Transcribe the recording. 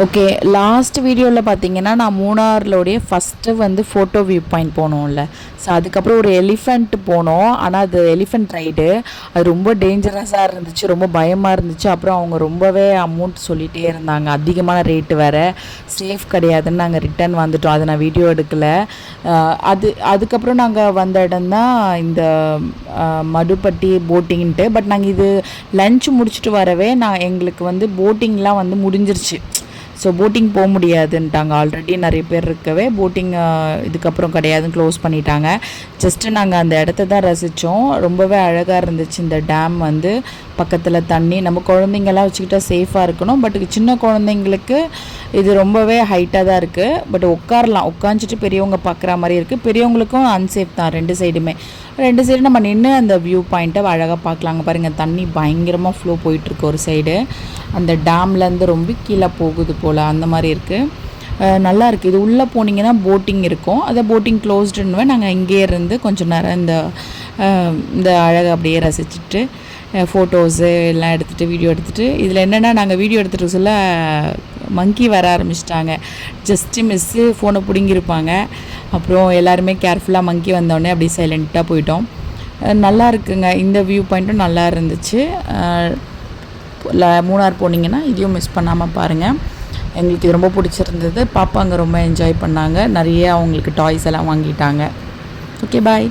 Okay. Last வீடியோவில் பார்த்தீங்கன்னா, நான் மூணாறுலோடைய ஃபஸ்ட்டு வந்து ஃபோட்டோ வியூ பாயிண்ட் போனோம்ல. ஸோ அதுக்கப்புறம் ஒரு எலிஃபெண்ட் போனோம். ஆனால் அது எலிஃபெண்ட் ரைடு. அது ரொம்ப டேஞ்சரஸாக இருந்துச்சு. ரொம்ப பயமாக இருந்துச்சு. அப்புறம் அவங்க ரொம்பவே அமௌண்ட் சொல்லிகிட்டே இருந்தாங்க. அதிகமான ரேட்டு வேறு. சேஃப் கிடையாதுன்னு நாங்கள் ரிட்டர்ன் வந்துட்டோம். அதை நான் வீடியோ எடுக்கலை. அதுக்கப்புறம் நாங்கள் வந்த இடம் தான் இந்த மடுப்பட்டி போட்டிங்ன்ட்டு. பட் நாங்கள் இது லன்ச் முடிச்சுட்டு வரவே எங்களுக்கு வந்து போட்டிங்லாம் வந்து முடிஞ்சிருச்சு. ஸோ போட்டிங் போக முடியாதுன்ட்டாங்க. ஆல்ரெடி நிறைய பேர் இருக்கவே போட்டிங் இதுக்கப்புறம் கிடையாதுன்னு க்ளோஸ் பண்ணிட்டாங்க. ஜஸ்ட்டு நாங்கள் அந்த இடத்த தான் ரசித்தோம். ரொம்பவே அழகாக இருந்துச்சு. இந்த டேம் வந்து பக்கத்தில் தண்ணி. நம்ம குழந்தைங்கள்லாம் வச்சுக்கிட்டா சேஃபாக இருக்கணும். பட் சின்ன குழந்தைங்களுக்கு இது ரொம்பவே ஹைட்டாக தான் இருக்குது. பட் உட்காந்துட்டு பெரியவங்க பார்க்குற மாதிரி இருக்குது. பெரியவங்களுக்கும் அன்சேஃப் தான் ரெண்டு சைடு நம்ம நின்று அந்த வியூ பாயிண்ட்டை அழகாக பார்க்கலாங்க. பாருங்கள், தண்ணி பயங்கரமாக ஃப்ளோ போயிட்டுருக்கு. ஒரு சைடு அந்த டேம்லேருந்து ரொம்ப கீழே போகுது போல், அந்த மாதிரி இருக்குது. நல்லா இருக்குது. இது உள்ளே போனீங்கன்னா போட்டிங் இருக்கும். அதை போட்டிங் க்ளோஸ்டுன்னு நாங்கள் இங்கேயே இருந்து கொஞ்சம் நேரம் இந்த அழகை அப்படியே ரசிச்சுட்டு ஃபோட்டோஸு எல்லாம் எடுத்துகிட்டு வீடியோ எடுத்துகிட்டு, இதில் என்னென்னா நாங்கள் வீடியோ எடுத்துகிட்டு சொல்ல மங்கி வர ஆரம்பிச்சிட்டாங்க. ஜஸ்ட்டு மிஸ்ஸு ஃபோனை பிடுங்கியிருப்பாங்க. அப்புறம் எல்லாருமே கேர்ஃபுல்லாக மங்கி வந்தோடனே அப்படியே சைலண்ட்டாக போயிட்டோம். நல்லா இருக்குங்க. இந்த வியூ பாயிண்ட்டும் நல்லா இருந்துச்சு. மூணார் போனீங்கன்னா இதையும் மிஸ் பண்ணாமல் பாருங்கள். எங்களுக்கு இது ரொம்ப பிடிச்சிருந்தது. பாப்பாங்க ரொம்ப என்ஜாய் பண்ணாங்க. நிறைய அவங்களுக்கு டாய்ஸ் எல்லாம் வாங்கிட்டாங்க. ஓகே, பாய்.